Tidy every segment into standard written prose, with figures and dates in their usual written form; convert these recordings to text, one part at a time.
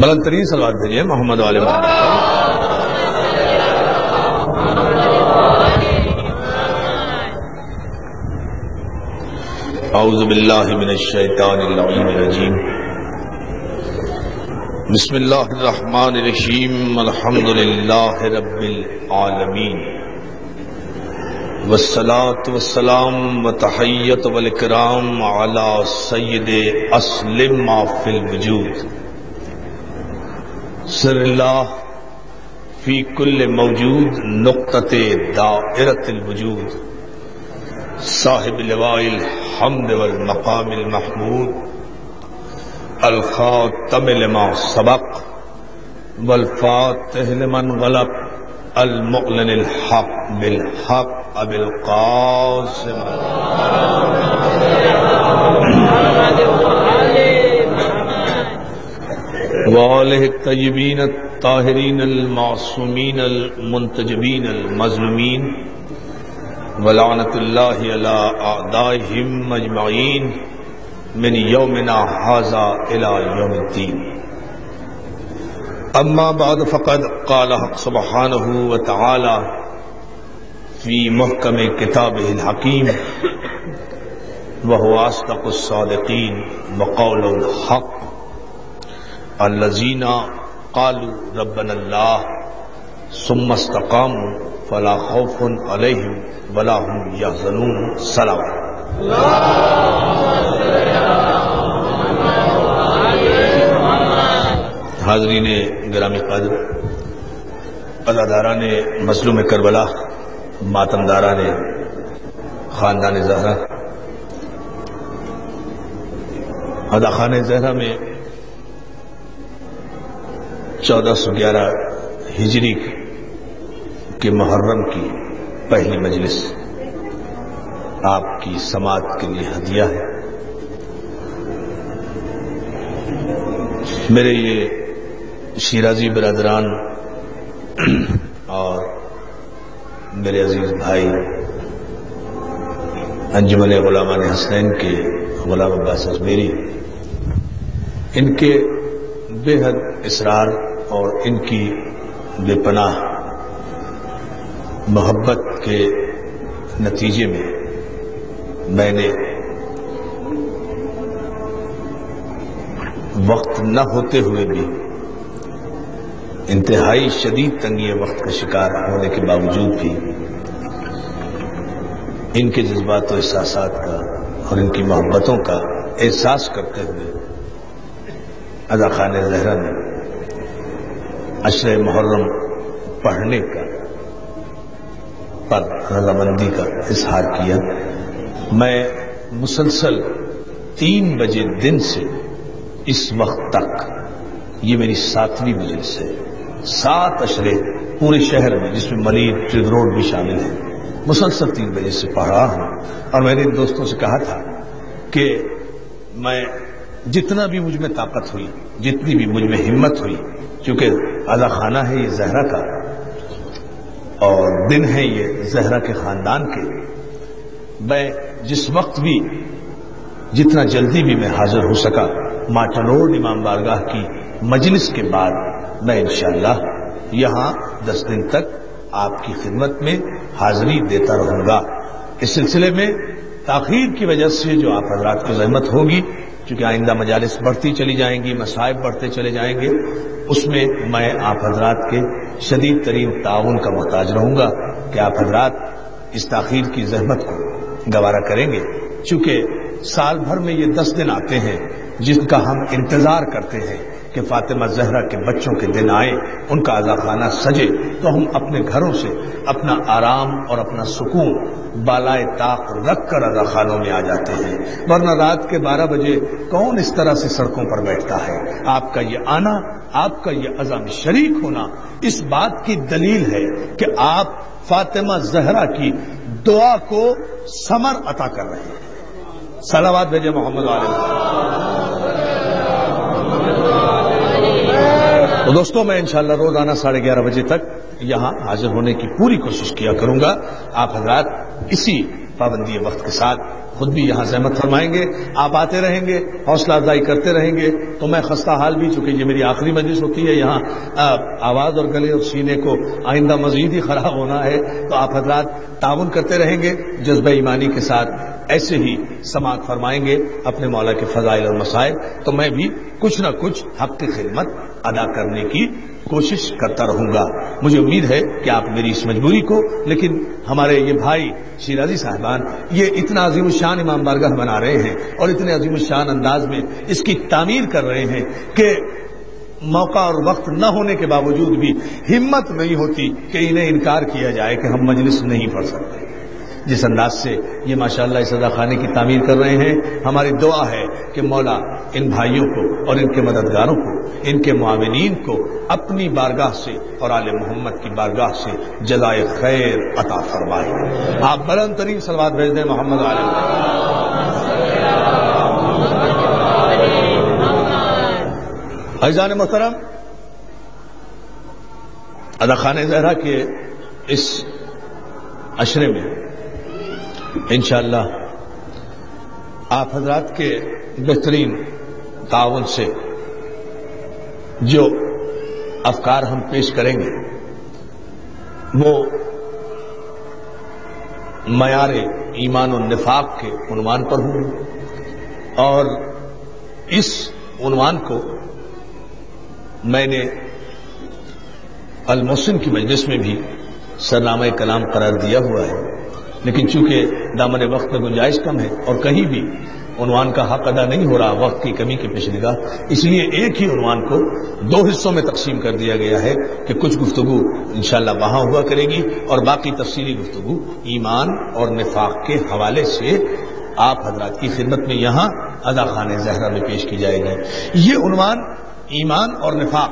بلند ترین صلوات بھیجیے محمد والے محمد. اعوذ باللہ من الشیطان اللعین الرجیم. بسم اللہ الرحمن الرحیم. الحمد للہ رب العالمین والصلاة والسلام والتحیۃ والاکرام علی سید اسلم ما فی الوجود. سر اللہ فی کل موجود نقطۃ دائرۃ الوجود. صاحب لواء الحمد والمقام المحمود. الخاتم لما سبق والفاتح لمن غلب. المعلن الحق بالحق ابی القاسم وآلہ الطیبین الطاہرین المعصومین المنتجبین المظلومین ولعنت اللہ علی اعدائہم اجمعین من یومنا ھذا الی یوم الدین. اما بعد فقد قال حق سبحانہ وتعالی فی محکم کتابہ الحکیم وہو اصدق الصادقین وقول الحق. الذین قالوا ربنا اللہ ثم استقاموا فلا خوف علیہم ولا هم یحزنون. صلوات. حاضرین گرامی قدر، عزاداران مظلوم کربلا، ماتمداران خاندان زہرا، عزاخان زہرا میں 1411 ہجری کے محرم کی پہلی مجلس آپ کی سماعت کے لیے ہدیہ ہے. میرے یہ شیرازی برادران اور میرے عزیز بھائی انجمن غلامان حسنین کے غلام عباس ازمیری، ان کے بے حد اصرار اور ان کی بے پناہ محبت کے نتیجے میں نے وقت نہ ہوتے ہوئے بھی انتہائی شدید تنگی وقت کا شکار ہونے کے باوجود بھی ان کے جذبات و احساسات کا اور ان کی محبتوں کا احساس کرتے ہوئے عزاخان زہرا نے عشر محرم پڑھنے کا پر رضامندی کا اظہار کیا. میں مسلسل 3 بجے دن سے اس وقت تک، یہ میری 7ویں مجلس ہے، 7 عشرے پورے شہر میں جس میں ملید ٹرگ روڈ بھی شامل ہے، مسلسل 3 بجے سے پڑھ رہا ہوں. اور میں نے ان دوستوں سے کہا تھا کہ میں جتنا بھی مجھ میں طاقت ہوئی، جتنی بھی مجھ میں ہمت ہوئی، چونکہ عزا خانہ ہے یہ زہرا کا اور دن ہے یہ زہرا کے خاندان کے، میں جس وقت بھی جتنا جلدی بھی میں حاضر ہو سکا ماٹا روڈ امام بارگاہ کی مجلس کے بعد میں انشاءاللہ یہاں 10 دن تک آپ کی خدمت میں حاضری دیتا رہوں گا. اس سلسلے میں تاخیر کی وجہ سے جو آپ حضرات کی زحمت ہوگی، چونکہ آئندہ مجالس بڑھتی چلی جائیں گی، مصائب بڑھتے چلے جائیں گے، اس میں میں آپ حضرات کے شدید ترین تعاون کا محتاج رہوں گا کہ آپ حضرات اس تاخیر کی زحمت کو گوارا کریں گے. چونکہ سال بھر میں یہ 10 دن آتے ہیں جن کا ہم انتظار کرتے ہیں کہ فاطمہ زہرا کے بچوں کے دن آئے، ان کا عزاخانہ سجے تو ہم اپنے گھروں سے اپنا آرام اور اپنا سکون بالائے طاق رکھ کر عزاخانوں میں آ جاتے ہیں. ورنہ رات کے 12 بجے کون اس طرح سے سڑکوں پر بیٹھتا ہے؟ آپ کا یہ آنا، آپ کا یہ عزا میں شریک ہونا اس بات کی دلیل ہے کہ آپ فاطمہ زہرا کی دعا کو ثمر عطا کر رہے ہیں. صلوات بھیجے محمد علیہ. تو دوستوں، میں انشاءاللہ روزانہ 11:30 بجے تک یہاں حاضر ہونے کی پوری کوشش کیا کروں گا. آپ حضرات اسی پابندی وقت کے ساتھ خود بھی یہاں زحمت فرمائیں گے، آپ آتے رہیں گے، حوصلہ افزائی کرتے رہیں گے تو میں خستہ حال بھی، چونکہ یہ میری آخری مجلس ہوتی ہے یہاں آواز اور گلے اور سینے کو آئندہ مزید ہی خراب ہونا ہے، تو آپ حضرات تعاون کرتے رہیں گے جذبہ ایمانی کے ساتھ، ایسے ہی سماعت فرمائیں گے اپنے مولا کے فضائل اور مسائل، تو میں بھی کچھ نہ کچھ حق کی خدمت ادا کرنے کی کوشش کرتا رہوں گا۔ مجھے امید ہے کہ آپ میری اس مجبوری کو، لیکن ہمارے یہ بھائی شیرازی صاحبان یہ اتنا عظیم الشان امام بارگاہ بنا رہے ہیں اور اتنے عظیم الشان انداز میں اس کی تعمیر کر رہے ہیں کہ موقع اور وقت نہ ہونے کے باوجود بھی ہمت نہیں ہوتی کہ انہیں انکار کیا جائے کہ ہم مجلس نہیں پڑھ سکتے۔ جس انداز سے یہ ماشاءاللہ اس عزا خانے کی تعمیر کر رہے ہیں، ہماری دعا ہے کہ مولا ان بھائیوں کو اور ان کے مددگاروں کو، ان کے معاونین کو اپنی بارگاہ سے اور آل محمد کی بارگاہ سے جزائے خیر عطا فرمائے۔ آپ بلند ترین صلوات بھیج دیں محمد علیہ۔ عزیزان محترم، عزا خانہ زہرا کے اس عشرے میں انشاءاللہ آپ حضرات کے بہترین تعاون سے جو افکار ہم پیش کریں گے وہ معیار ایمان و نفاق کے عنوان پر ہوں گے، اور اس عنوان کو میں نے المحسن کی مجلس میں بھی سرنامہ کلام قرار دیا ہوا ہے، لیکن چونکہ دامن وقت میں گنجائش کم ہے اور کہیں بھی عنوان کا حق ادا نہیں ہو رہا وقت کی کمی کی پیش نگاہ، اس لیے ایک ہی عنوان کو دو حصوں میں تقسیم کر دیا گیا ہے کہ کچھ گفتگو انشاءاللہ وہاں ہوا کرے گی اور باقی تفصیلی گفتگو ایمان اور نفاق کے حوالے سے آپ حضرات کی خدمت میں یہاں عزا خانہ زہرا میں پیش کی جائے گی۔ یہ عنوان ایمان اور نفاق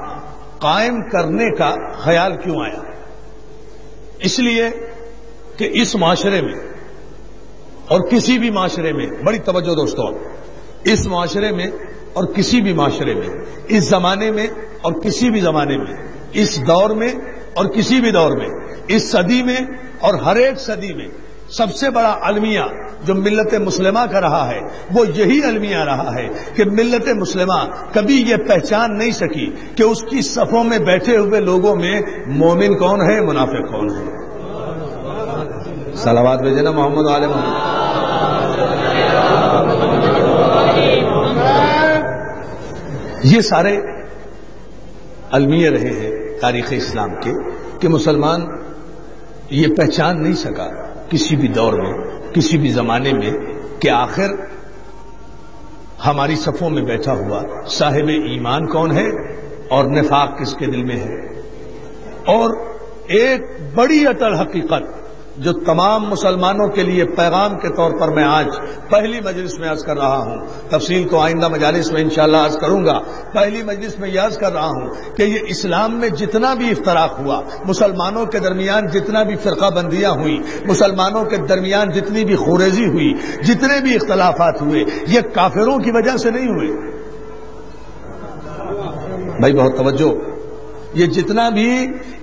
قائم کرنے کا خیال کیوں آیا؟ اس لیے کہ اس معاشرے میں اور کسی بھی معاشرے میں، بڑی توجہ دوستوں، اس معاشرے میں اور کسی بھی معاشرے میں، اس زمانے میں اور کسی بھی زمانے میں، اس دور میں اور کسی بھی دور میں، اس صدی میں اور ہر ایک صدی میں سب سے بڑا المیہ جو ملت مسلمہ کا رہا ہے وہ یہی المیہ رہا ہے کہ ملت مسلمہ کبھی یہ پہچان نہیں سکی کہ اس کی صفوں میں بیٹھے ہوئے لوگوں میں مومن کون ہے، منافق کون ہے۔ صلوات بھیجنا محمد علیہ محمد۔ یہ سارے المیہ رہے ہیں تاریخ اسلام کے کہ مسلمان یہ پہچان نہیں سکا کسی بھی دور میں، کسی بھی زمانے میں کہ آخر ہماری صفوں میں بیٹھا ہوا صاحب ایمان کون ہے اور نفاق کس کے دل میں ہے۔ اور ایک بڑی اٹل حقیقت جو تمام مسلمانوں کے لیے پیغام کے طور پر میں آج پہلی مجلس میں عرض کر رہا ہوں، تفصیل تو آئندہ مجالس میں انشاءاللہ عرض کروں گا، پہلی مجلس میں یہ عرض کر رہا ہوں کہ یہ اسلام میں جتنا بھی افتراق ہوا، مسلمانوں کے درمیان جتنا بھی فرقہ بندیاں ہوئی، مسلمانوں کے درمیان جتنی بھی خوریزی ہوئی، جتنے بھی اختلافات ہوئے، یہ کافروں کی وجہ سے نہیں ہوئے۔ بھائی بہت توجہ، یہ جتنا بھی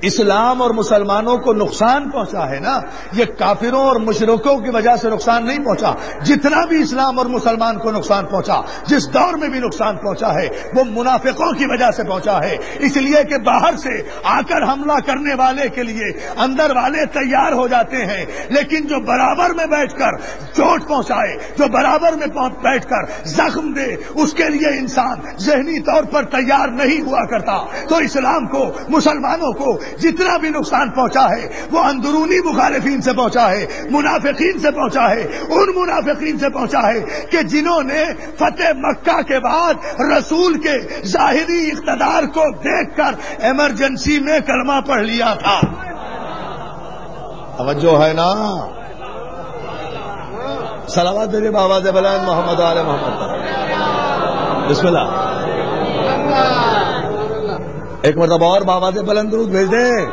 اسلام اور مسلمانوں کو نقصان پہنچا ہے نا، یہ کافروں اور مشرکوں کی وجہ سے نقصان نہیں پہنچا۔ جتنا بھی اسلام اور مسلمان کو نقصان پہنچا، جس دور میں بھی نقصان پہنچا ہے، وہ منافقوں کی وجہ سے پہنچا ہے، اس لیے کہ باہر سے آ کر حملہ کرنے والے کے لیے اندر والے تیار ہو جاتے ہیں، لیکن جو برابر میں بیٹھ کر چوٹ پہنچائے، جو برابر میں بیٹھ کر زخم دے، اس کے لیے انسان ذہنی طور پر تیار نہیں ہوا کرتا۔ تو اسلام کو، مسلمانوں کو جتنا بھی نقصان پہنچا ہے وہ اندرونی مخالفین سے پہنچا ہے، منافقین سے پہنچا ہے، ان منافقین سے پہنچا ہے کہ جنہوں نے فتح مکہ کے بعد رسول کے ظاہری اقتدار کو دیکھ کر ایمرجنسی میں کلمہ پڑھ لیا تھا۔ توجہ ہے نا؟ صلوات میرے آواز بلند محمد آل محمد۔ بسم اللہ، ایک مرتبہ اور بآواز بلند درود بھیج دیں۔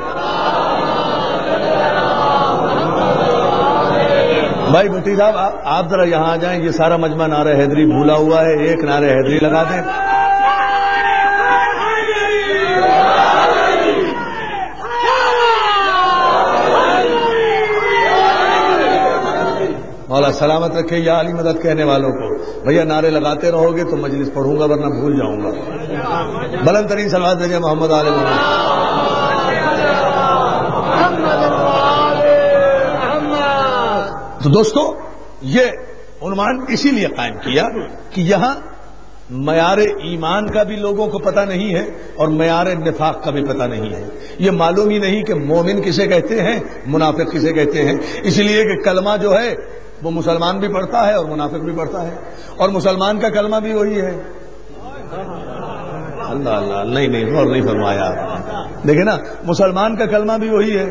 بھائی بھٹی صاحب آپ ذرا یہاں آ جائیں، یہ سارا مجمع نعرہ حیدری بھولا ہوا ہے، ایک نعرہ حیدری لگا دیں۔ مولا سلامت رکھے یا علی مدد کہنے والوں کو. بھیا نعرے لگاتے رہو گے تو مجلس پڑھوں گا ورنہ بھول جاؤں گا. بلند ترین صلوات بھیجیں محمد علیہ محمد. تو دوستو یہ عنوان اسی لیے قائم کیا کہ یہاں معیار ایمان کا بھی لوگوں کو پتہ نہیں ہے اور معیار نفاق کا بھی پتہ نہیں ہے. یہ معلوم ہی نہیں کہ مومن کسے کہتے ہیں, منافق کسے کہتے ہیں. اس لیے کہ کلمہ جو ہے وہ مسلمان بھی پڑھتا ہے اور منافق بھی پڑھتا ہے, اور مسلمان کا کلمہ بھی وہی ہے. اللہ اللہ, نہیں غور نہیں فرمایا. دیکھیں نا, مسلمان کا کلمہ بھی وہی ہے,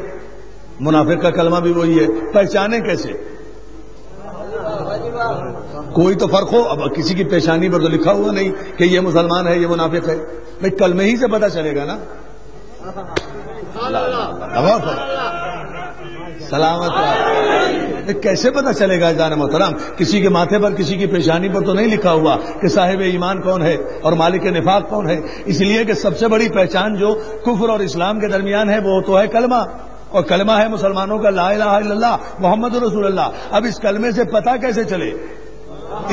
منافق کا کلمہ بھی وہی ہے. پہچانے کیسے؟ کوئی تو فرق ہو. اب کسی کی پیشانی پر تو لکھا ہوا نہیں کہ یہ مسلمان ہے یہ منافق ہے. بھائی کلمے ہی سے پتہ چلے گا نا. سلامت کیسے پتہ چلے گا جان محترم؟ کسی کے ماتھے پر کسی کی پیشانی پر تو نہیں لکھا ہوا کہ صاحب ایمان کون ہے اور مالک نفاق کون ہے. اس لیے کہ سب سے بڑی پہچان جو کفر اور اسلام کے درمیان ہے وہ تو ہے کلمہ, اور کلمہ ہے مسلمانوں کا لا الہ الا اللہ محمد رسول اللہ. اب اس کلمے سے پتہ کیسے چلے,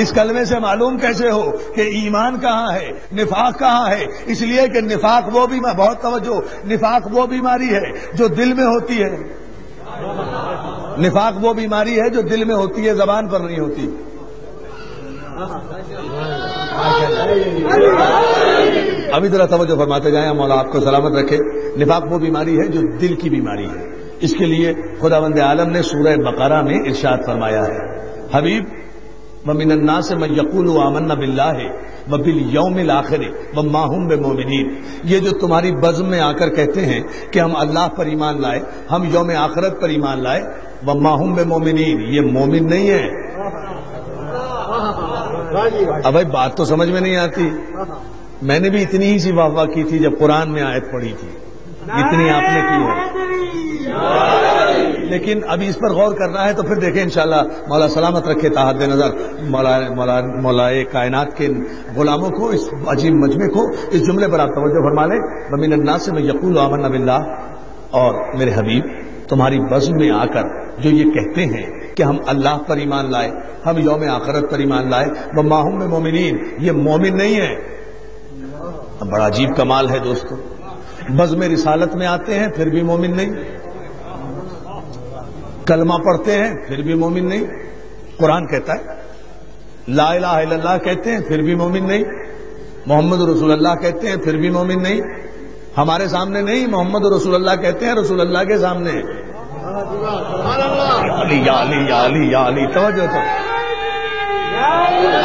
اس کلمے سے معلوم کیسے ہو کہ ایمان کہاں ہے, نفاق کہاں ہے؟ اس لیے کہ نفاق وہ بھی, بہت توجہ, نفاق وہ بیماری ہے جو دل میں ہوتی ہے. نفاق وہ بیماری ہے جو دل میں ہوتی ہے, زبان پر نہیں ہوتی. ابھی ذرا توجہ فرماتے جائیں, مولا آپ کو سلامت رکھے. نفاق وہ بیماری ہے جو دل کی بیماری ہے. اس کے لیے خداوند عالم نے سورہ بقرہ میں ارشاد فرمایا ہے, حبیب وَمِنَ النَّاسِ مَن يَقُولُ آمَنَّا بِاللَّهِ وَبِالْيَوْمِ الْآخِرِ وَمَا هُمْ بِمُؤْمِنِينَ. یہ جو تمہاری بزم میں آ کر کہتے ہیں کہ ہم اللہ پر ایمان لائے, ہم یوم آخرت پر ایمان لائے, وَمَا هُمْ بِمُؤْمِنِينَ, یہ مومن نہیں ہے. اب بھائی بات تو سمجھ میں نہیں آتی. میں نے بھی اتنی ہی سی واہ واہ کی تھی جب قرآن میں آیت پڑھی تھی, اتنی آپ نے کی ہے. لیکن ابھی اس پر غور کرنا ہے تو پھر دیکھیں انشاءاللہ مولا سلامت رکھے تحت نظر مولا کائنات کے غلاموں کو, اس عجیب مجمع کو, اس جملے پر آپ توجہ فرما لیں, وَمِنَ النَّاسِ مَن يَقُولُ آمَنَّا بِاللَّهِ. اور میرے حبیب تمہاری بزم میں آ کر جو یہ کہتے ہیں کہ ہم اللہ پر ایمان لائے, ہم یوم آخرت پر ایمان لائے, وَمَا هُمْ بِمُؤْمِنِينَ, یہ مومن نہیں ہے. بڑا عجیب کمال ہے دوستو. بزم رسالت میں آتے ہیں پھر بھی مومن نہیں, کلمہ پڑھتے ہیں پھر بھی مومن نہیں, قرآن کہتا ہے لا الہ الا اللہ کہتے ہیں پھر بھی مومن نہیں, محمد رسول اللہ کہتے ہیں پھر بھی مومن نہیں. ہمارے سامنے نہیں, محمد رسول اللہ کہتے ہیں رسول اللہ کے سامنے. علی یا علی یا علی یا علی, توجہ تو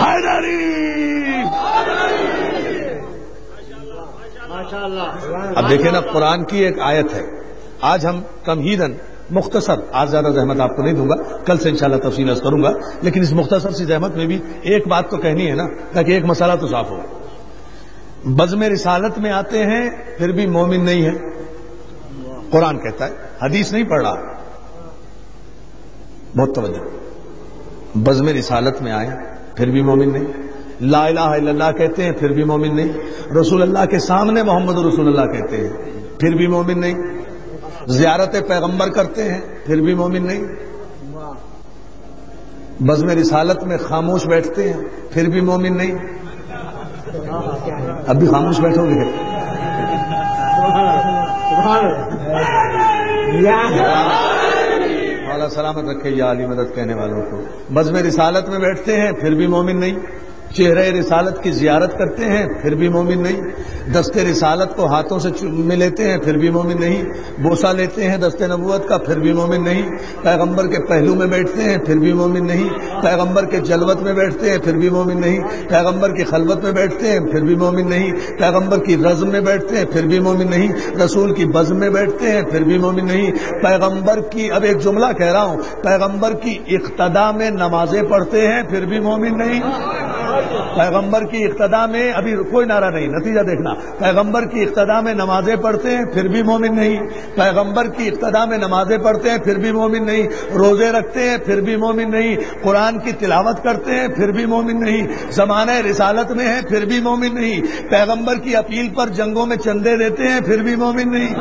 حیدری. اب دیکھیں نا, قرآن کی ایک آیت ہے. آج ہم تمہیداً مختصر, آج زیادہ زحمت آپ کو نہیں دوں گا, کل سے انشاءاللہ تفصیل عرض کروں گا, لیکن اس مختصر سی زحمت میں بھی ایک بات تو کہنی ہے نا, تاکہ ایک مسئلہ تو صاف ہو. بزم رسالت میں آتے ہیں پھر بھی مومن نہیں ہے, قرآن کہتا ہے, حدیث نہیں پڑھ رہا. بہت توجہ. بزم رسالت میں آئے پھر بھی مومن نہیں, لا الہ الا اللہ کہتے ہیں پھر بھی مومن نہیں, رسول اللہ کے سامنے محمد رسول اللہ کہتے ہیں پھر بھی مومن نہیں, زیارت پیغمبر کرتے ہیں پھر بھی مومن نہیں, بزم رسالت میں خاموش بیٹھتے ہیں پھر بھی مومن نہیں. اب بھی خاموش بیٹھو گے؟ مولا سلامت رکھے یا علی مدد کہنے والوں کو. بزم رسالت میں بیٹھتے ہیں پھر بھی مومن نہیں, چہرہ رسالت کی زیارت کرتے ہیں پھر بھی مومن نہیں, دست رسالت کو ہاتھوں سے میں لیتے ہیں پھر بھی مومن نہیں, بوسہ لیتے ہیں دست نبوت کا پھر بھی مومن نہیں, پیغمبر کے پہلو میں بیٹھتے ہیں پھر بھی مومن نہیں, پیغمبر کے جلوت میں بیٹھتے ہیں پھر بھی مومن نہیں, پیغمبر کی خلوت میں بیٹھتے ہیں پھر بھی مومن نہیں, پیغمبر کی رزم میں بیٹھتے ہیں پھر بھی مومن نہیں, رسول کی بزم میں بیٹھتے ہیں پھر بھی مومن نہیں, پیغمبر کی, اب ایک جملہ کہہ رہا ہوں, پیغمبر کی اقتدا میں نمازیں پڑھتے ہیں پھر بھی مومن نہیں. پیغمبر کی اقتدا میں, ابھی کوئی نعرہ نہیں, نتیجہ دیکھنا, پیغمبر کی اقتدا میں نمازیں پڑھتے ہیں پھر بھی مومن نہیں, پیغمبر کی اقتدا میں نمازیں پڑھتے ہیں پھر بھی مومن نہیں, روزے رکھتے ہیں پھر بھی مومن نہیں, قرآن کی تلاوت کرتے ہیں پھر بھی مومن نہیں, زمانہ رسالت میں ہے پھر بھی مومن نہیں, پیغمبر کی اپیل پر جنگوں میں چندے دیتے ہیں پھر بھی مومن نہیں.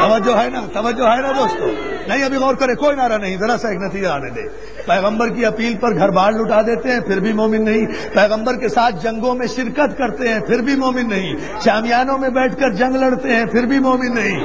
توجہ ہے نا, توجہ ہے نا دوستو. نہیں ابھی غور کرے، کوئی نعرہ نہیں، ذرا سا ایک نتیجہ آنے دے۔ پیغمبر کی اپیل پر گھر بار لٹا دیتے ہیں پھر بھی مومن نہیں، پیغمبر کے ساتھ جنگوں میں شرکت کرتے ہیں پھر بھی مومن نہیں، شامیانوں میں بیٹھ کر جنگ لڑتے ہیں پھر بھی مومن نہیں۔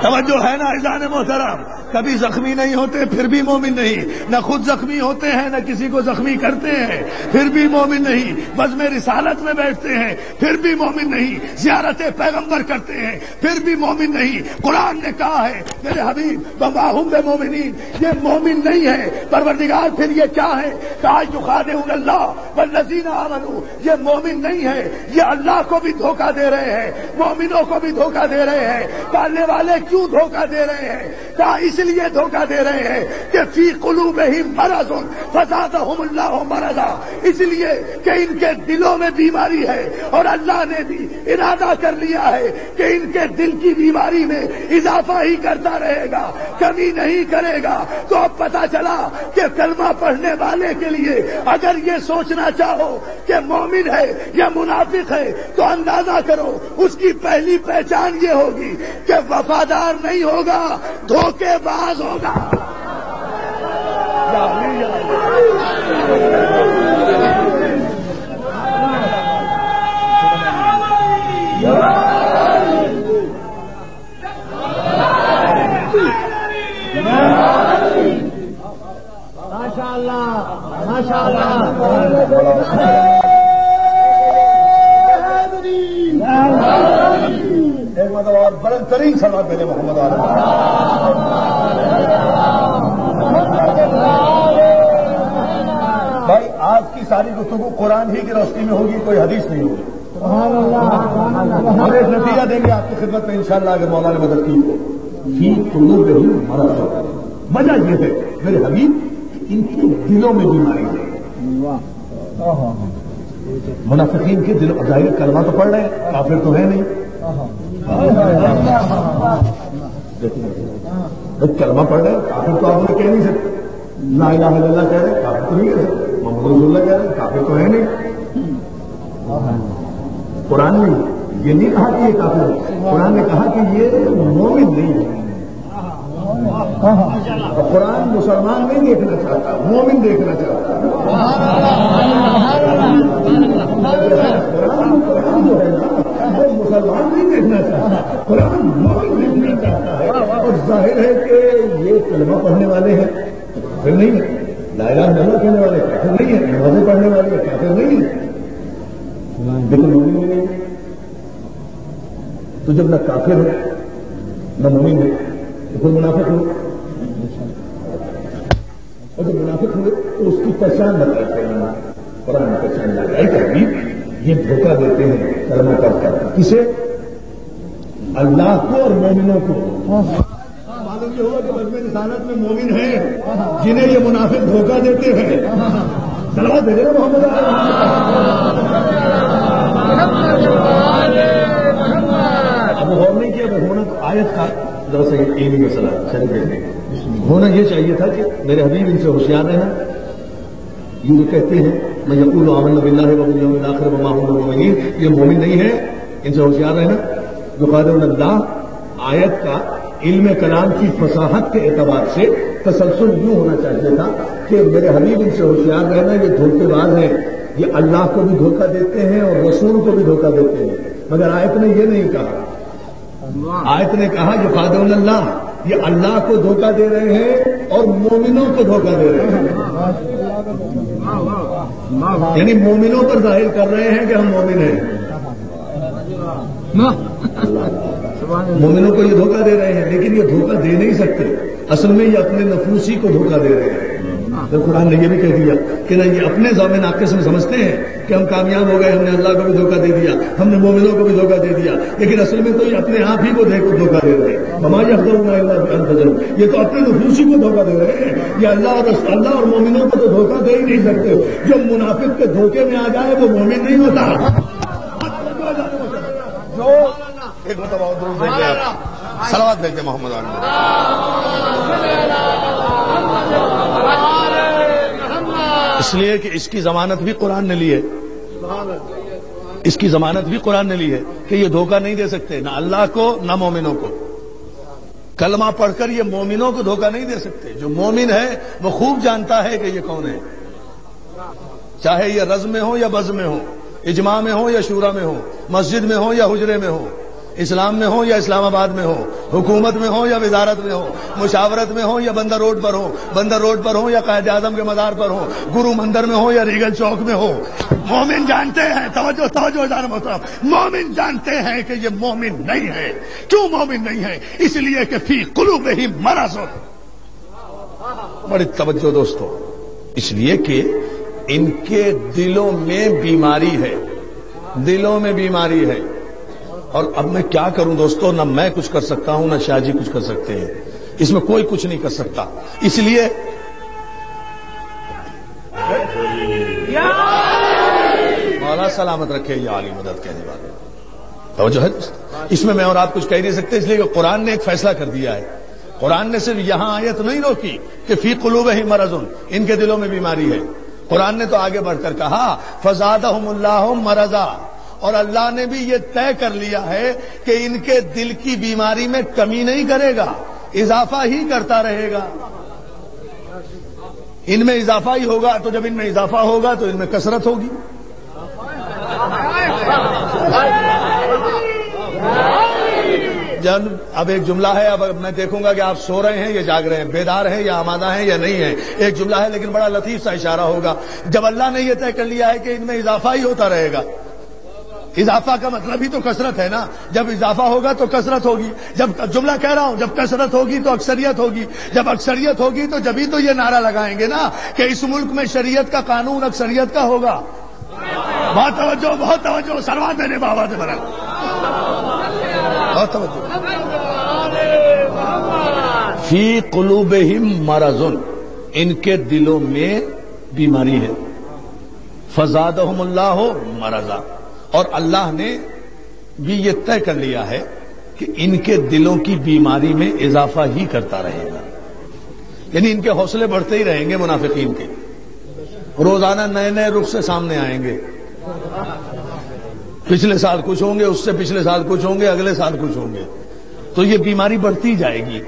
توجہ ہے نا عزیزان محترم؟ کبھی زخمی نہیں ہوتے پھر بھی مومن نہیں، نہ خود زخمی ہوتے ہیں نہ کسی کو زخمی کرتے ہیں پھر بھی مومن نہیں، بزم رسالت میں بیٹھتے ہیں پھر بھی مومن نہیں، زیارت پیغمبر کرتے ہیں پھر بھی مومن نہیں۔ قرآن نے کہا ہے میرے حبیب وما هم بمؤمنین، یہ مومن نہیں ہے۔ پروردگار پھر یہ کیا ہے؟ کہا یخادعون اللہ والذین آمنوا، یہ مومن نہیں ہے، یہ اللہ کو بھی دھوکہ دے رہے ہیں، مومنوں کو بھی دھوکہ دے رہے ہیں۔ پالنے والے کیوں دھوکہ دے رہے ہیں؟ کہا اس لیے دھوکہ دے رہے ہیں کہ فی قلوبہم مرض فزادہم اللہ مرضا، اس لیے کہ ان کے دلوں میں بیماری ہے اور اللہ نے بھی ارادہ کر لیا ہے کہ ان کے دل کی بیماری میں اضافہ ہی کرتا رہے گا، کمی نہیں کرے گا۔ تو اب پتا چلا کہ کلمہ پڑھنے والے کے لیے اگر یہ سوچنا چاہو کہ مومن ہے یا منافق ہے تو اندازہ کرو اس کی پہلی پہچان یہ ہوگی کہ وفادار نہیں ہوگا، دھوکے باز ہوگا۔ ایک مطلب اور بلند ترین سلام میرے محمد علیہ۔ بھائی آج کی ساری گفتگو قرآن ہی کی روشنی میں ہوگی، کوئی حدیث نہیں ہوگی۔ ہم ایک نتیجہ دیں گے آپ کی خدمت میں انشاءاللہ اگر مولا نے مدد کی فی قلوبہم مرض، وجہ یہ ہے میرے حبیب ان کے دلوں میں بیماری ہے۔ منافقین کے دل ظاہر کلمہ تو پڑھ رہے ہیں، کافر تو ہے نہیں۔ کلمہ پڑھ رہے ہیں کافر تو آپ نے کہہ نہیں سکتے، لا الہ الا اللہ کہہ رہے ہیں کافر تو نہیں کہہ سکتے، محمد رسول اللہ کہہ رہے ہیں کافر تو ہے نہیں۔ قرآن نے یہ نہیں کہا کہ یہ کافر ہے، قرآن نے کہا کہ یہ مومن نہیں ہے۔ قرآن مسلمان نہیں دیکھنا چاہتا، مومن دیکھنا چاہتا ہے۔ قرآن جو ہے نا وہ مسلمان نہیں دیکھنا چاہتا، قرآن مومن دیکھنا چاہتا ہے۔ اور ظاہر ہے کہ یہ کلمہ پڑھنے والے ہیں کافر نہیں ہے، لا الہ الا اللہ کہنے والے کافر نہیں ہے، نمازیں پڑھنے والے کافر نہیں ہے، لیکن مومن نہیں ہے۔ تو جب نہ کافر ہے نہ مومن ہے تو پھر منافق ہو، اور جب منافق ہوئے تو اس کی پہچان بتاتے ہیں، قرآن پہچان لگائی کہ حبیب یہ دھوکہ دیتے ہیں کلمہ پڑھ کر، کسے؟ اللہ کو اور مومنوں کو۔ معلوم یہ ہوا کہ بزم رسالت میں مومن ہیں جنہیں یہ منافق دھوکہ دیتے ہیں۔ صلوات بھیجے نا محمد اب غور نہیں کیا ہونا تو آیت کا ذرا سا یہ نہیں مسئلہ شریف ہونا یہ چاہیے تھا کہ میرے حبیب ان سے ہوشیار رہنا۔ یہ کہتے ہیں میں یقول آمنا باللہ وبالیوم الآخر وما هم بمؤمنین، یہ مومن نہیں ہے، ان سے ہوشیار رہنا۔ یخادعون اللہ آیت کا علم کلام کی فصاحت کے اعتبار سے تسلسل یوں ہونا چاہیے تھا کہ میرے حبیب ان سے ہوشیار رہنا، یہ دھوکے باز ہیں، یہ اللہ کو بھی دھوکہ دیتے ہیں اور رسول کو بھی دھوکہ دیتے ہیں۔ مگر آیت نے یہ نہیں کہا، آیت نے کہا یخادعون اللہ، یہ اللہ کو دھوکہ دے رہے ہیں اور مومنوں کو دھوکہ دے رہے ہیں، یعنی مومنوں پر ظاہر کر رہے ہیں کہ ہم مومن ہیں، مومنوں کو یہ دھوکہ دے رہے ہیں، لیکن یہ دھوکہ دے نہیں سکتے، اصل میں یہ اپنے نفوسی کو دھوکہ دے رہے ہیں۔ تو قرآن نے یہ بھی کہہ دیا کہ نہ یہ اپنے ضامن ناقص میں سمجھتے ہیں کہ ہم کامیاب ہو گئے، ہم نے اللہ کو بھی دھوکہ دے دیا، ہم نے مومنوں کو بھی دھوکہ دے دیا، لیکن اصل میں تو یہ اپنے آپ ہی کو دھوکہ دے رہے ہیں۔ ہماری افضل یہ تو اپنے نفوسی کو دھوکہ دے رہے ہیں، یہ اللہ اور مومنوں کو تو دھوکہ دے ہی نہیں سکتے۔ جو منافق کے دھوکے میں آ جائے وہ مومن نہیں ہوتا۔ جو ایک صلوات بھیجتے محمد اس لیے کہ اس کی ضمانت بھی قرآن نے لی ہے، اس کی ضمانت بھی قرآن نے لی ہے کہ یہ دھوکہ نہیں دے سکتے نہ اللہ کو نہ مومنوں کو۔ کلمہ پڑھ کر یہ مومنوں کو دھوکہ نہیں دے سکتے. جو مومن ہے وہ خوب جانتا ہے کہ یہ کون ہے، چاہے یہ رزم میں ہو یا بزم میں ہو، اجماع میں ہو یا شورا میں ہو، مسجد میں ہو یا حجرے میں ہو، اسلام میں ہو یا اسلام آباد میں ہو، حکومت میں ہو یا وزارت میں ہو، مشاورت میں ہو یا بندر روڈ پر ہو، بندر روڈ پر ہو یا قائد اعظم کے مزار پر ہو، گرو مندر میں ہو یا ریگل چوک میں ہو. مومن جانتے ہیں، توجہ جان محترم، مومن جانتے ہیں کہ یہ مومن نہیں ہے. کیوں مومن نہیں ہے؟ اس لیے کہ فی قلوبہم مرض. بڑی توجہ دوستو، اس لیے کہ ان کے دلوں میں بیماری ہے، دلوں میں بیماری ہے. اور اب میں کیا کروں دوستو، نہ میں کچھ کر سکتا ہوں نہ شاہ جی کچھ کر سکتے ہیں، اس میں کوئی کچھ نہیں کر سکتا. اس لیے مولا سلامت رکھے یا علی مدد کہنے والے. توجہ ہے دوست، اس میں اور آپ کچھ کہہ نہیں سکتے، اس لیے کہ قرآن نے ایک فیصلہ کر دیا ہے. قرآن نے صرف یہاں آیت نہیں روکی کہ فی قلوبہم مرض، ان کے دلوں میں بیماری ہے. قرآن نے تو آگے بڑھ کر کہا فزادہم اللہ مرضا، اور اللہ نے بھی یہ طے کر لیا ہے کہ ان کے دل کی بیماری میں کمی نہیں کرے گا، اضافہ ہی کرتا رہے گا. ان میں اضافہ ہی ہوگا، تو جب ان میں اضافہ ہوگا تو ان میں کثرت ہوگی. جب اب ایک جملہ ہے، اب میں دیکھوں گا کہ آپ سو رہے ہیں یا جاگ رہے ہیں، بیدار ہیں یا آمادہ ہیں یا نہیں ہیں. ایک جملہ ہے لیکن بڑا لطیف سا اشارہ ہوگا. جب اللہ نے یہ طے کر لیا ہے کہ ان میں اضافہ ہی ہوتا رہے گا، اضافہ کا مطلب ہی تو کثرت ہے نا. جب اضافہ ہوگا تو کثرت ہوگی. جب جملہ کہہ رہا ہوں، جب کثرت ہوگی تو اکثریت ہوگی. جب اکثریت ہوگی تو جبھی تو یہ نعرہ لگائیں گے نا کہ اس ملک میں شریعت کا قانون اکثریت کا ہوگا. بہت توجہ سروات میرے بابا سے برا، بہت توجہ. فی قلوبہم مرض، ان کے دلوں میں بیماری ہے. فزادہم اللہ مرضا، اور اللہ نے بھی یہ طے کر لیا ہے کہ ان کے دلوں کی بیماری میں اضافہ ہی کرتا رہے گا. یعنی ان کے حوصلے بڑھتے ہی رہیں گے. منافقین کے روزانہ نئے نئے رخ سے سامنے آئیں گے. پچھلے سال کچھ ہوں گے، اس سے پچھلے سال کچھ ہوں گے، اگلے سال کچھ ہوں گے، تو یہ بیماری بڑھتی جائے گی.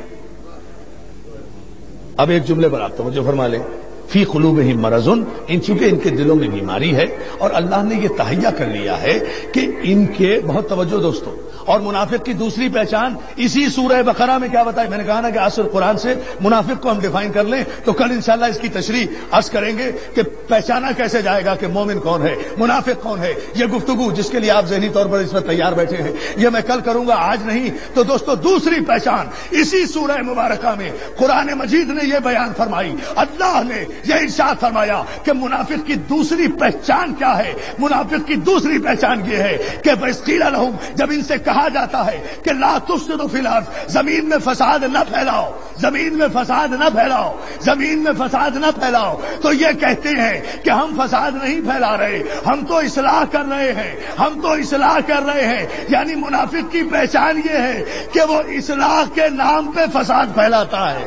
اب ایک جملے پر آپ توجہ فرما لیں. فی قلوبہم مرض، ان چونکہ ان کے دلوں میں بیماری ہے اور اللہ نے یہ تہیا کر لیا ہے کہ ان کے، بہت توجہ دوستو، اور منافق کی دوسری پہچان اسی سورہ بقرہ میں کیا بتائی. میں نے کہا نا کہ اصل قرآن سے منافق کو ہم ڈیفائن کر لیں تو کل انشاءاللہ اس کی تشریح عرض کریں گے کہ پہچانا کیسے جائے گا کہ مومن کون ہے، منافق کون ہے. یہ گفتگو جس کے لیے آپ ذہنی طور پر اس میں تیار بیٹھے ہیں، یہ میں کل کروں گا، آج نہیں. تو دوستو دوسری پہچان اسی سورہ مبارکہ میں قرآن مجید نے یہ بیان فرمائی. اللہ نے یہ ارشاد فرمایا کہ منافق کی دوسری پہچان کیا ہے. منافق کی دوسری پہچان یہ ہے کہ وَإِذْ لَهُمْ، جب ان سے کہا جاتا ہے کہ لا تفسدوا فی الارض، زمین میں فساد نہ پھیلاؤ، زمین میں فساد نہ پھیلاؤ، زمین میں فساد نہ پھیلاؤ، تو یہ کہتے ہیں کہ ہم فساد نہیں پھیلا رہے، ہم تو اصلاح کر رہے ہیں، ہم تو اصلاح کر رہے ہیں. یعنی منافق کی پہچان یہ ہے کہ وہ اصلاح کے نام پہ فساد پھیلاتا ہے.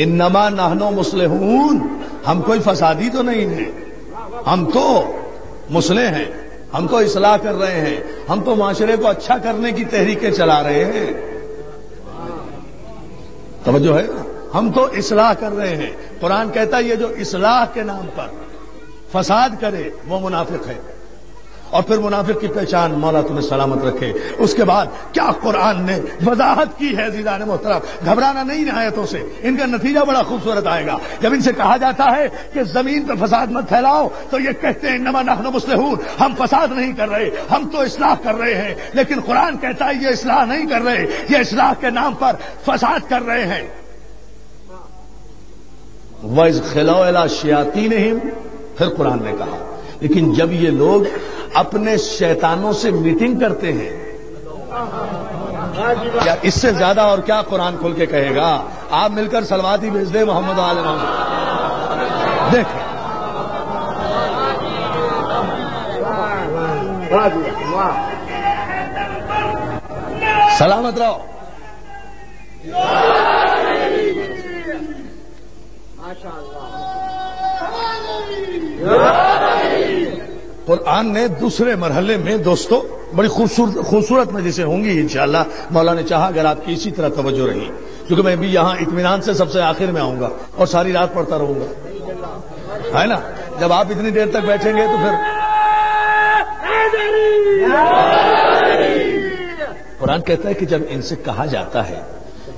انما نحن مصلحون، ہم کوئی فسادی تو نہیں ہیں، ہم تو مصلح ہیں، ہم تو اصلاح کر رہے ہیں، ہم تو معاشرے کو اچھا کرنے کی تحریکیں چلا رہے ہیں. توجہ ہے، ہم تو اصلاح کر رہے ہیں. قرآن کہتا ہے یہ جو اصلاح کے نام پر فساد کرے وہ منافق ہے. اور پھر منافق کی پہچان مولا تمہیں سلامت رکھے. اس کے بعد کیا قرآن نے وضاحت کی ہے. عزیزان محترم، گھبرانا نہیں ان آیتوں سے، ان کا نتیجہ بڑا خوبصورت آئے گا. جب ان سے کہا جاتا ہے کہ زمین پہ فساد مت پھیلاؤ تو یہ کہتے ہیں انما نحن مصلحون، ہم فساد نہیں کر رہے، ہم تو اصلاح کر رہے ہیں. لیکن قرآن کہتا ہے یہ اصلاح نہیں کر رہے، یہ اصلاح کے نام پر فساد کر رہے ہیں. وَإِذْ خَلَوْا إِلَىٰ شَيَاطِينِهِمْ، پھر قرآن نے کہا لیکن جب یہ لوگ اپنے شیطانوں سے میٹنگ کرتے ہیں، کیا اس سے زیادہ اور کیا قرآن کھول کے کہے گا. آپ مل کر صلوات ہی بھیج دیں محمد آل محمد. دیکھیں سلامت رہو. قرآن نے دوسرے مرحلے میں دوستو بڑی خوبصورت مجلسیں ہوں گی انشاءاللہ، مولا نے چاہا اگر آپ کی اسی طرح توجہ رہی، کیونکہ میں بھی یہاں اطمینان سے سب سے آخر میں آؤں گا اور ساری رات پڑھتا رہوں گا، ہے نا؟ جب آپ اتنی دیر تک بیٹھیں گے تو پھر قرآن کہتا ہے کہ جب ان سے کہا جاتا ہے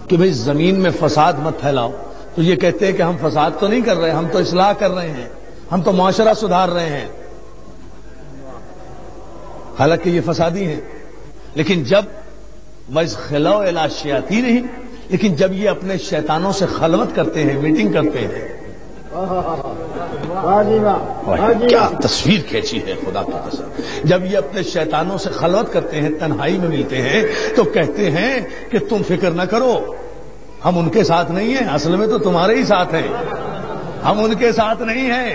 کہ بھئی زمین میں فساد مت پھیلاؤ، تو یہ کہتے ہیں کہ ہم فساد تو نہیں کر رہے، ہم تو اصلاح کر رہے ہیں، ہم تو معاشرہ سدھار رہے ہیں، حالانکہ یہ فسادی ہیں۔ لیکن جب وَإِذْ خَلَوْا إِلَىٰ شَيَاطِينِهِمْ، لیکن جب یہ اپنے شیطانوں سے خلوت کرتے ہیں، میٹنگ کرتے ہیں، کیا تصویر کھینچی ہے خدا کی قسم، جب یہ اپنے شیطانوں سے خلوت کرتے ہیں، تنہائی میں ملتے ہیں، تو کہتے ہیں کہ تم فکر نہ کرو، ہم ان کے ساتھ نہیں ہیں، اصل میں تو تمہارے ہی ساتھ ہیں، ہم ان کے ساتھ نہیں ہیں،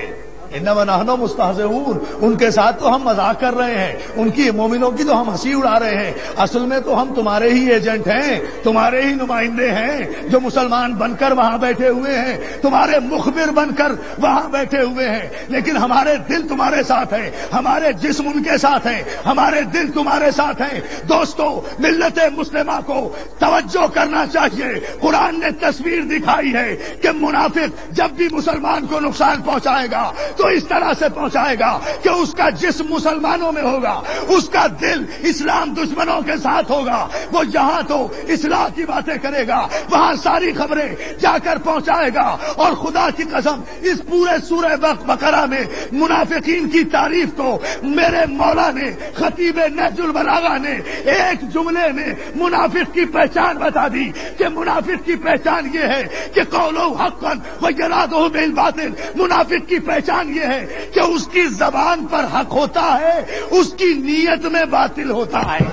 انما نحن مستہزئون، ان کے ساتھ تو ہم مذاق کر رہے ہیں، ان کی مومنوں کی تو ہم ہنسی اڑا رہے ہیں، اصل میں تو ہم تمہارے ہی ایجنٹ ہیں، تمہارے ہی نمائندے ہیں جو مسلمان بن کر وہاں بیٹھے ہوئے ہیں، تمہارے مخبر بن کر وہاں بیٹھے ہوئے ہیں، لیکن ہمارے دل تمہارے ساتھ ہیں، ہمارے جسم ان کے ساتھ ہیں، ہمارے دل تمہارے ساتھ ہیں۔ دوستو، ملت مسلمہ کو توجہ کرنا چاہیے، قرآن نے تصویر دکھائی ہے کہ منافق جب بھی مسلمان کو نقصان پہنچائے گا تو اس طرح سے پہنچائے گا کہ اس کا جسم مسلمانوں میں ہوگا، اس کا دل اسلام دشمنوں کے ساتھ ہوگا، وہ یہاں تو اصلاح کی باتیں کرے گا، وہاں ساری خبریں جا کر پہنچائے گا، اور خدا کی قسم اس پورے سورہ بقرہ میں منافقین کی تعریف کو میرے مولا نے، خطیب نہج البلاغہ نے ایک جملے میں منافق کی پہچان بتا دی کہ منافق کی پہچان یہ ہے کہ قولہ حقا وارادہ بالباطل، منافق کی پہچان یہ ہے کہ اس کی زبان پر حق ہوتا ہے، اس کی نیت میں باطل ہوتا ہے۔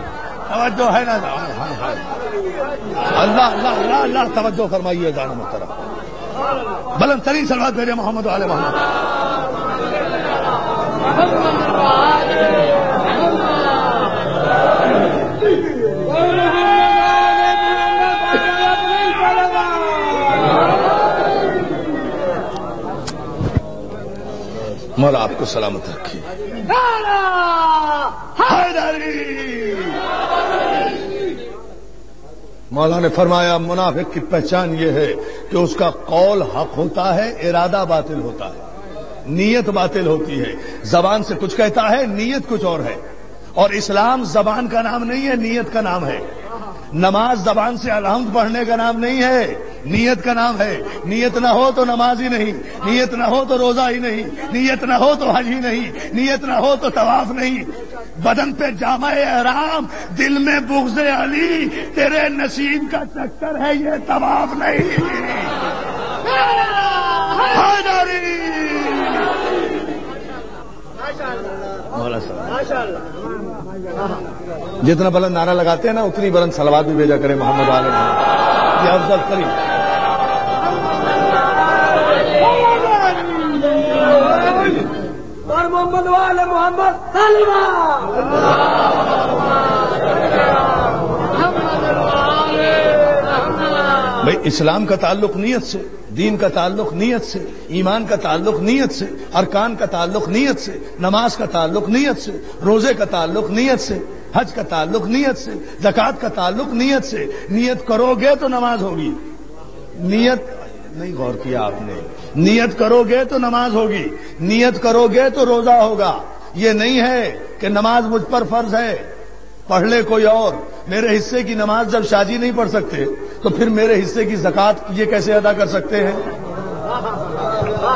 توجہ ہے نا؟ اللہ اللہ اللہ اللہ توجہ فرمائیے جان محترم، بلند ترین صلوات بھیجے محمد علیہ محمد۔ مولا آپ کو سلامت رکھیے۔ مولا نے فرمایا منافق کی پہچان یہ ہے کہ اس کا قول حق ہوتا ہے، ارادہ باطل ہوتا ہے، نیت باطل ہوتی ہے، زبان سے کچھ کہتا ہے، نیت کچھ اور ہے، اور اسلام زبان کا نام نہیں ہے، نیت کا نام ہے۔ نماز زبان سے الحمد پڑھنے کا نام نہیں ہے، نیت کا نام ہے۔ نیت نہ ہو تو نماز ہی نہیں، نیت نہ ہو تو روزہ ہی نہیں، نیت نہ ہو تو حج ہی نہیں، نیت نہ ہو تو طواف نہیں۔ بدن پہ جامع احرام، دل میں بغض علی، تیرے نصیب کا چکر ہے یہ طواف نہیں۔ مولا صاحب جتنا بلند نعرہ لگاتے ہیں نا اتنی بلند صلوات بھی بھیجا کریں محمد علیہ محمد، یہ افضل قریب۔ اور محمد والے محمد بھائی اسلام کا تعلق نیت سے، دین کا تعلق نیت سے، ایمان کا تعلق نیت سے، ارکان کا تعلق نیت سے، نماز کا تعلق نیت سے، روزے کا تعلق نیت سے، حج کا تعلق نیت سے، زکوٰۃ کا تعلق نیت سے۔ نیت کرو گے تو نماز ہوگی، نیت نہیں غور کیا آپ نے، نیت کرو گے تو نماز ہوگی، نیت کرو گے تو روزہ ہوگا۔ یہ نہیں ہے کہ نماز مجھ پر فرض ہے پڑھ لے کوئی اور، میرے حصے کی نماز جب شاجی نہیں پڑھ سکتے تو پھر میرے حصے کی زکوٰۃ یہ کیسے ادا کر سکتے ہیں؟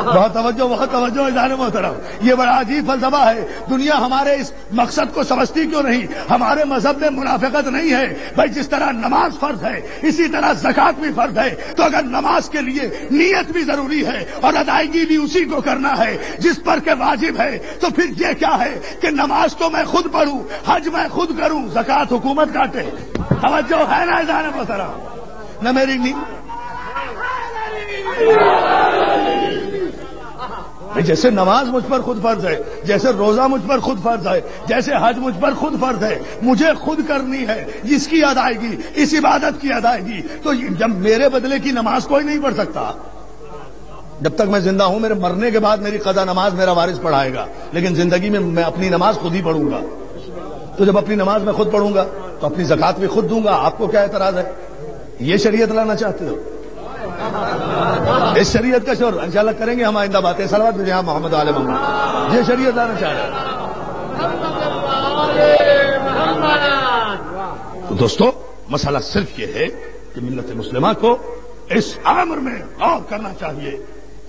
بہت توجہ جان محترم، یہ بڑا عجیب فلسفہ ہے۔ دنیا ہمارے اس مقصد کو سمجھتی کیوں نہیں؟ ہمارے مذہب میں منافقت نہیں ہے بھائی، جس طرح نماز فرض ہے اسی طرح زکوٰۃ بھی فرض ہے، تو اگر نماز کے لیے نیت بھی ضروری ہے اور ادائیگی بھی اسی کو کرنا ہے جس پر کہ واجب ہے، تو پھر یہ کیا ہے کہ نماز تو میں خود پڑھوں، حج میں خود کروں، زکوٰۃ حکومت کاٹے؟ توجہ ہے نا جان محترم؟ نہ میری جیسے نماز مجھ پر خود فرض ہے، جیسے روزہ مجھ پر خود فرض ہے، جیسے حج مجھ پر خود فرض ہے، مجھے خود کرنی ہے اس کی ادائیگی، اس عبادت کی ادائیگی، تو جب میرے بدلے کی نماز کوئی نہیں پڑھ سکتا۔ جب تک میں زندہ ہوں، میرے مرنے کے بعد میری قضا نماز میرا وارث پڑھائے گا، لیکن زندگی میں میں اپنی نماز خود ہی پڑھوں گا۔ تو جب اپنی نماز میں خود پڑھوں گا تو اپنی زکات بھی خود دوں گا، آپ کو کیا اعتراض ہے؟ یہ شریعت لانا چاہتے ہو؟ اس شریعت کا شور انشاءاللہ کریں گے ہم آئندہ باتیں. صلوات بھیجیں آپ محمد علیہ محمد. یہ شریعت لانا چاہ رہے ہیں. تو دوستو مسئلہ صرف یہ ہے کہ ملت مسلمہ کو اس امر میں غور کرنا چاہیے،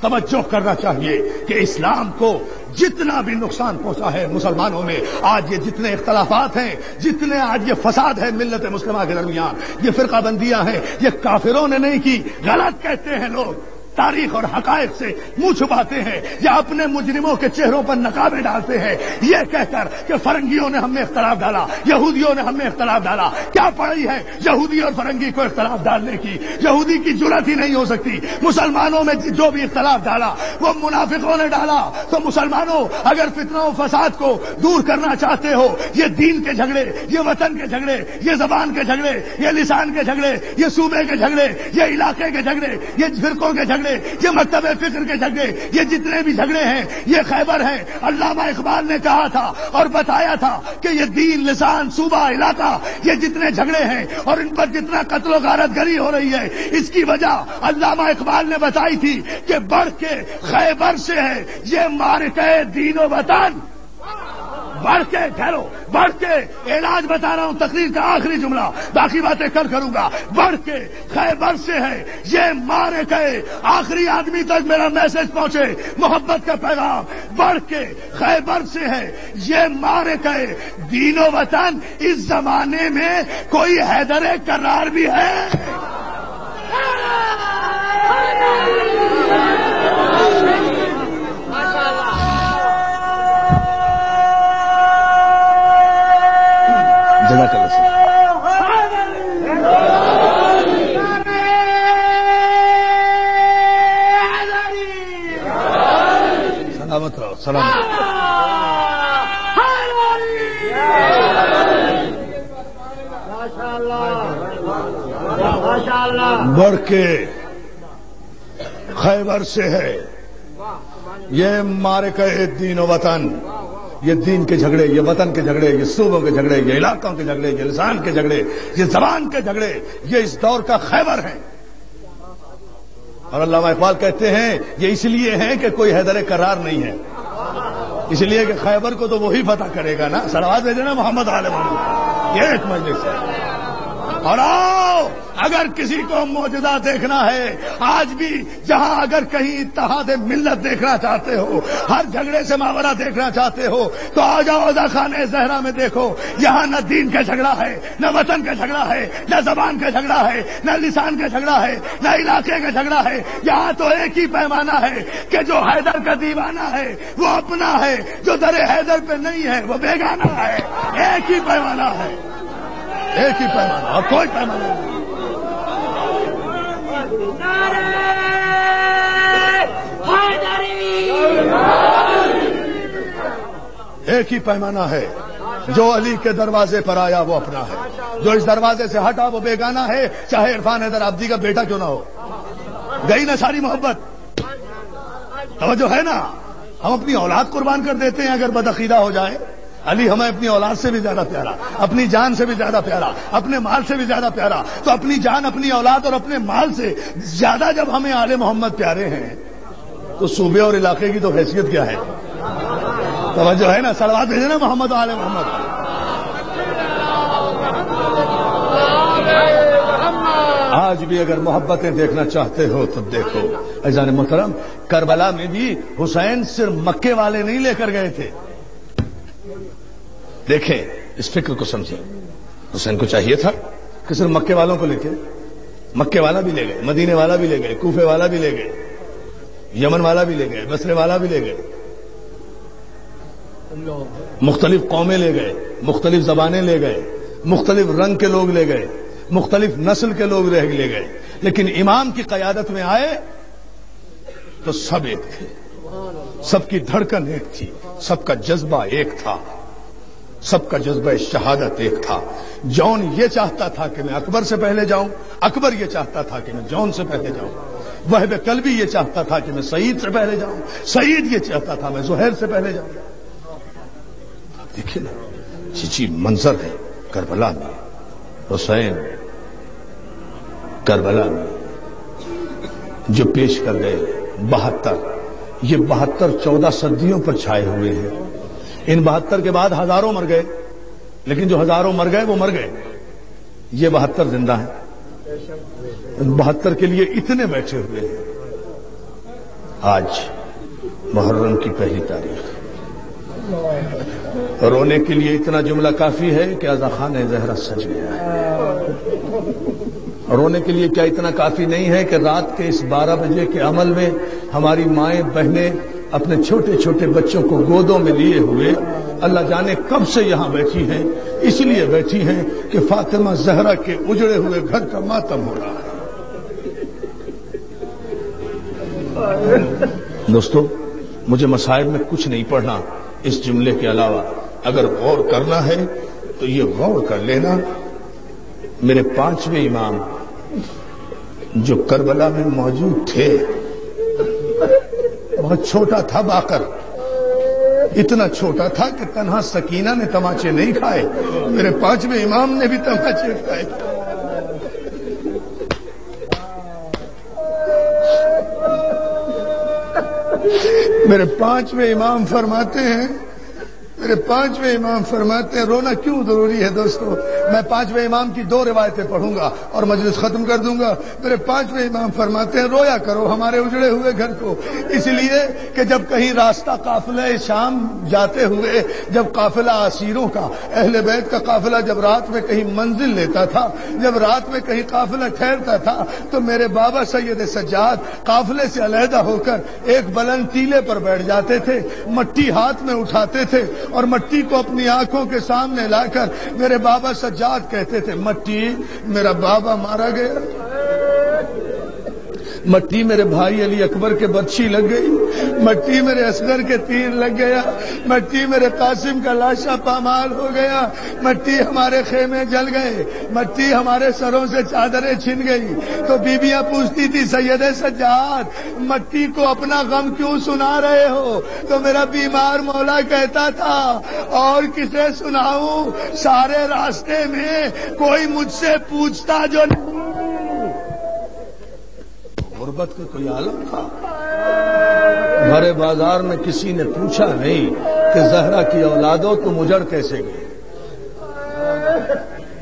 توجہ کرنا چاہیے کہ اسلام کو جتنا بھی نقصان پہنچا ہے مسلمانوں میں، آج یہ جتنے اختلافات ہیں، جتنے آج یہ فساد ہے ملت مسلمہ کے درمیان، یہ فرقہ بندیاں ہیں، یہ کافروں نے نہیں کی. غلط کہتے ہیں لوگ، تاریخ اور حقائق سے منہ چھپاتے ہیں یا اپنے مجرموں کے چہروں پر نقابیں ڈالتے ہیں یہ کہہ کر کہ فرنگیوں نے ہم میں اختلاف ڈالا، یہودیوں نے ہم میں اختلاف ڈالا. کیا پڑی ہے یہودی اور فرنگی کو اختلاف ڈالنے کی؟ یہودی کی جرأت ہی نہیں ہو سکتی. مسلمانوں میں جو بھی اختلاف ڈالا وہ منافقوں نے ڈالا. تو مسلمانوں اگر فتنہ و فساد کو دور کرنا چاہتے ہو، یہ دین کے جھگڑے، یہ وطن کے جھگڑے، یہ زبان کے جھگڑے، یہ لسان کے جھگڑے، یہ صوبے کے جھگڑے، یہ علاقے کے جھگڑے، یہ فرقوں کے جھگڑے، یہ مکتب فکر کے جھگڑے، یہ جتنے بھی جھگڑے ہیں یہ خیبر ہیں. علامہ اقبال نے کہا تھا اور بتایا تھا کہ یہ دین، لسان، صوبہ، علاقہ، یہ جتنے جھگڑے ہیں اور ان پر جتنا قتل و غارت گری ہو رہی ہے، اس کی وجہ علامہ اقبال نے بتائی تھی کہ بڑھ کے خیبر سے ہے یہ معرکہ دین و وطن. بڑھ کے ٹھہرو، بڑھ کے علاج بتا رہا ہوں، تقریر کا آخری جملہ، باقی باتیں کل کروں گا. بڑھ کے خیبر سے ہے یہ معرکہ، آخری آدمی تک میرا میسج پہنچے، محبت کا پیغام. بڑھ کے خیبر سے ہے یہ معرکہ دین و وطن. اس زمانے میں کوئی حیدر کرار بھی ہے؟ جزاک اللہ سلامت رہو، سلامت. بڑھ کے خیبر سے ہے یہ معرکہ دین و وطن. یہ دین کے جھگڑے، یہ وطن کے جھگڑے، یہ صوبوں کے جھگڑے، یہ علاقوں کے جھگڑے، یہ لسان کے جھگڑے، یہ زبان کے جھگڑے، یہ اس دور کا خیبر ہیں. اور علامہ اقبال کہتے ہیں یہ اس لیے ہیں کہ کوئی حیدر کرار نہیں ہے، اس لیے کہ خیبر کو تو وہی فتح کرے گا نا. صلوات بھیجیں نا محمد علیہ محمد. یہ ایک مجلس ہے. اور آؤ اگر کسی کو معجزہ دیکھنا ہے، آج بھی جہاں اگر کہیں اتحاد ملت دیکھنا چاہتے ہو، ہر جھگڑے سے ماورا دیکھنا چاہتے ہو، تو آ جاؤ اذا خانہ زہرا میں دیکھو. یہاں نہ دین کا جھگڑا ہے، نہ وطن کا جھگڑا ہے، نہ زبان کا جھگڑا ہے، نہ لسان کا جھگڑا ہے، نہ علاقے کا جھگڑا ہے. یہاں تو ایک ہی پیمانہ ہے کہ جو حیدر کا دیوانہ ہے وہ اپنا ہے، جو در حیدر پہ نہیں ہے وہ بیگانہ ہے. ایک ہی پیمانہ ہے، ایک ہی پیمانہ، اور کوئی پیمانہ نہیں. ایک ہی پیمانہ ہے، جو علی کے دروازے پر آیا وہ اپنا ہے، جو اس دروازے سے ہٹا وہ بیگانہ ہے، چاہے عرفان حیدر عابدی کا بیٹا کیوں نہ ہو. گئی نا ساری محبت؟ توجہ ہے نا؟ ہم اپنی اولاد قربان کر دیتے ہیں اگر بدعقیدہ ہو جائے. علی ہمیں اپنی اولاد سے بھی زیادہ پیارا، اپنی جان سے بھی زیادہ پیارا، اپنے مال سے بھی زیادہ پیارا. تو اپنی جان، اپنی اولاد اور اپنے مال سے زیادہ جب ہمیں آل محمد پیارے ہیں تو صوبے اور علاقے کی تو حیثیت کیا ہے؟ توجہ ہے نا؟ صلوات بھیجیں نا محمد آل محمد. آج بھی اگر محبتیں دیکھنا چاہتے ہو تو دیکھو. عزیزان محترم، کربلا میں بھی حسین صرف مکے والے نہیں لے کر گئے تھے. دیکھیں اس فکر کو سمجھیں. حسین کو چاہیے تھا کہ صرف مکے والوں کو لے کے، مکے والا بھی لے گئے، مدینے والا بھی لے گئے، کوفے والا بھی لے گئے، یمن والا بھی لے گئے، بصرے والا بھی لے گئے، مختلف قومیں لے گئے، مختلف زبانیں لے گئے، مختلف رنگ کے لوگ لے گئے، مختلف نسل کے لوگ لے گئے. لیکن امام کی قیادت میں آئے تو سب ایک تھے، سب کی دھڑکن ایک تھی، سب کا جذبہ ایک تھا، سب کا جذبہ شہادت ایک تھا. جون یہ چاہتا تھا کہ میں اکبر سے پہلے جاؤں، اکبر یہ چاہتا تھا کہ میں جون سے پہلے جاؤں، وہب قلبی یہ چاہتا تھا کہ میں سعید سے پہلے جاؤں، سعید یہ چاہتا تھا میں زہیر سے پہلے جاؤں. دیکھیے نا چیچی منظر ہے کربلا میں، حسین کربلا میں جو پیش کر گئے 72، یہ 72 14 صدیوں پر چھائے ہوئے ہیں۔ ان 72 کے بعد ہزاروں مر گئے، لیکن جو ہزاروں مر گئے وہ مر گئے، یہ 72 زندہ ہیں۔ ان 72 کے لیے اتنے بیٹھے ہوئے ہیں۔ آج محرم کی پہلی تاریخ، رونے کے لیے اتنا جملہ کافی ہے کہ آزا خانہ زہرا سج گیا ہے۔ رونے کے لیے کیا اتنا کافی نہیں ہے کہ رات کے اس 12 بجے کے عمل میں ہماری مائیں بہنیں اپنے چھوٹے چھوٹے بچوں کو گودوں میں لیے ہوئے اللہ جانے کب سے یہاں بیٹھی ہیں، اس لیے بیٹھی ہیں کہ فاطمہ زہرا کے اجڑے ہوئے گھر کا ماتم ہو رہا ہے۔ دوستو، مجھے مصائب میں کچھ نہیں پڑھنا اس جملے کے علاوہ، اگر غور کرنا ہے تو یہ غور کر لینا، میرے 5ویں امام جو کربلا میں موجود تھے، بہت چھوٹا تھا باقر، اتنا چھوٹا تھا کہ تنہا سکینہ نے تماچے نہیں کھائے، میرے 5ویں امام نے بھی تماچے کھائے۔ میرے 5ویں امام فرماتے ہیں رونا کیوں ضروری ہے دوستو؟ میں 5ویں امام کی 2 روایتیں پڑھوں گا اور مجلس ختم کر دوں گا۔ میرے 5ویں امام فرماتے ہیں رویا کرو ہمارے اجڑے ہوئے گھر کو، اس لیے کہ جب کہیں راستہ قافلہ شام جاتے ہوئے، جب قافلہ اسیروں کا، اہل بیت کا قافلہ جب رات میں کہیں منزل لیتا تھا، جب رات میں کہیں قافلہ ٹھہرتا تھا، تو میرے بابا سید سجاد قافلے سے علیحدہ ہو کر ایک بلند ٹیلے پر بیٹھ جاتے تھے، مٹی ہاتھ میں اٹھاتے تھے اور مٹی کو اپنی آنکھوں کے سامنے لا کر میرے بابا سجاد کہتے تھے مٹی میرا بابا مارا گیا، مٹی میرے بھائی علی اکبر کے برچھی لگ گئی، مٹی میرے اصغر کے تیر لگ گیا، مٹی میرے قاسم کا لاشا پامال ہو گیا، مٹی ہمارے خیمے جل گئے، مٹی ہمارے سروں سے چادریں چھن گئی۔ تو بیویاں پوچھتی تھی سید سجاد مٹی کو اپنا غم کیوں سنا رہے ہو؟ تو میرا بیمار مولا کہتا تھا اور کسے سناؤں، سارے راستے میں کوئی مجھ سے پوچھتا جو نہیں۔ غربت کا کوئی عالم تھا، بھرے بازار میں کسی نے پوچھا نہیں کہ زہرا کی اولادوں تم اجڑ کیسے گئے۔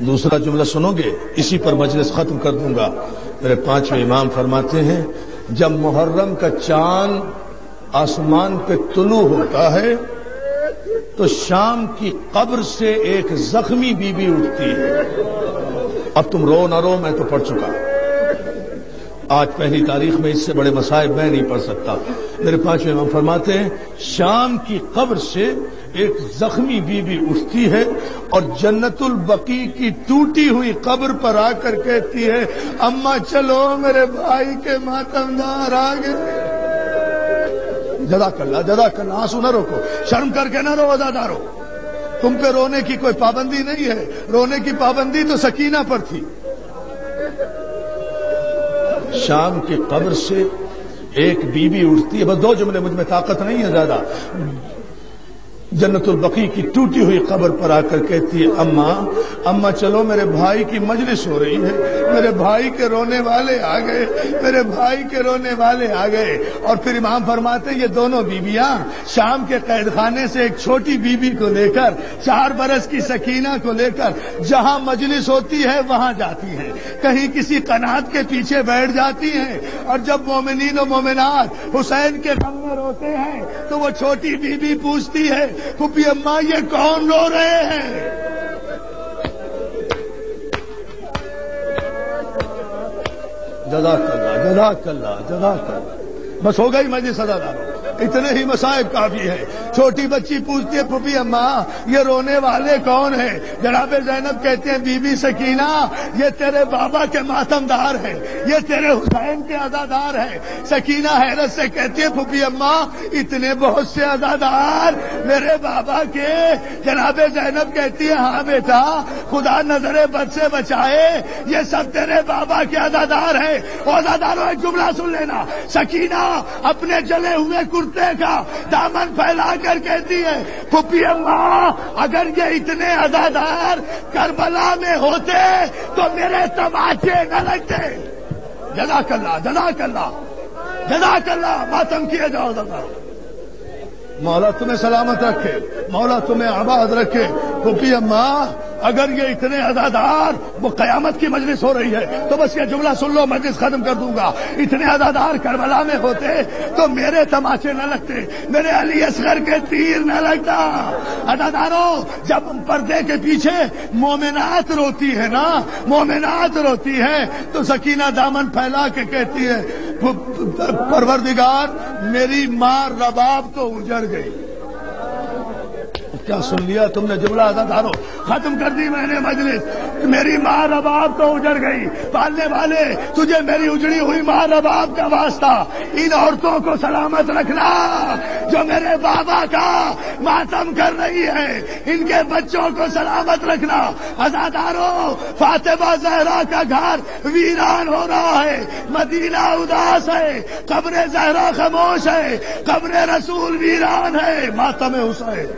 دوسرا جملہ سنو گے، اسی پر مجلس ختم کر دوں گا۔ میرے 5ویں امام فرماتے ہیں جب محرم کا چاند آسمان پہ طلوع ہوتا ہے تو شام کی قبر سے ایک زخمی بی بی اٹھتی ہے۔ اب تم رو نہ رو، میں تو پڑھ چکا، آج پہلی تاریخ میں اس سے بڑے مصائب میں نہیں پڑھ سکتا۔ میرے 5ویں امام فرماتے ہیں شام کی قبر سے ایک زخمی بی بی اٹھتی ہے اور جنت البقیع کی ٹوٹی ہوئی قبر پر آ کر کہتی ہے اماں چلو میرے بھائی کے ماتمدار آ گئے۔ جزاک اللہ آنسو نہ روکو، شرم کر کے نہ رو عزادارو، تم پہ رونے کی کوئی پابندی نہیں ہے، رونے کی پابندی تو سکینہ پر تھی۔ شام کی قبر سے ایک بی بی اٹھتی ہے، بس 2 جملے، مجھ میں طاقت نہیں ہے زیادہ۔ جنت البقیع کی ٹوٹی ہوئی قبر پر آ کر کہتی ہے اماں چلو میرے بھائی کی مجلس ہو رہی ہے، میرے بھائی کے رونے والے آ گئے، میرے بھائی کے رونے والے آ گئے۔ اور پھر امام فرماتے یہ دونوں بیویاں شام کے قید خانے سے ایک چھوٹی بی بی کو لے کر، 4 برس کی سکینہ کو لے کر جہاں مجلس ہوتی ہے وہاں جاتی ہیں، کہیں کسی قنات کے پیچھے بیٹھ جاتی ہیں، اور جب مومنین و مومنات حسین کے غم میں روتے ہیں تو وہ چھوٹی بی بی پوچھتی ہے پھوپھی اماں یہ کون رو رہے ہیں؟ جزاک اللہ بس ہو گئی مجھے سزا دارو، اتنے ہی مصائب کافی ہے۔ چھوٹی بچی پوچھتی ہے پھوپھی اماں یہ رونے والے کون ہیں؟ جناب زینب کہتے ہیں بی بی سکینہ یہ تیرے بابا کے ماتمدار ہیں، یہ تیرے حسین کے عزادار ہیں۔ سکینہ حیرت سے کہتی ہے پھوپھی اماں اتنے بہت سے عزادار میرے بابا کے؟ جناب زینب کہتی ہے ہاں بیٹا خدا نظر بد سے بچائے، یہ سب تیرے بابا کے عزادار ہیں۔ عزاداروں ایک جملہ سن لینا، سکینہ اپنے جلے ہوئے کرتے کرتے کا دامن پھیلا کر کہتی ہے پھپھی اماں اگر یہ اتنے عزادار کربلا میں ہوتے تو میرے تماچے نہ لگتے. جزاک اللہ جزاک اللہ جزاک اللہ. ماتم کیے جاؤ ذرا. مولا تمہیں سلامت رکھے, مولا تمہیں آباد رکھے. پھپھی اماں اگر یہ اتنے عزادار, وہ قیامت کی مجلس ہو رہی ہے تو بس یہ جملہ سن لو, مجلس ختم کر دوں گا. اتنے عزادار کربلا میں ہوتے تو میرے تماچے نہ لگتے, میرے علی اصغر کے تیر نہ لگتا. عزاداروں, جب پردے کے پیچھے مومنات روتی ہے نا, مومنات روتی ہے تو سکینہ دامن پھیلا کے کہتی ہے پروردگار میری ماں رباب تو اجڑ گئی. کیا سن لیا تم نے جملہ عزاداروں؟ ختم کر دی میں نے مجلس. میری ماں رباب تو اجڑ گئی. پالنے والے تجھے میری اجڑی ہوئی ماں رباب کا واسطہ, ان عورتوں کو سلامت رکھنا جو میرے بابا کا ماتم کر رہی ہے, ان کے بچوں کو سلامت رکھنا. عزاداروں, فاطمہ زہرا کا گھر ویران ہو رہا ہے, مدینہ اداس ہے, قبر زہرا خاموش ہے, قبر رسول ویران ہے. ماتم حسین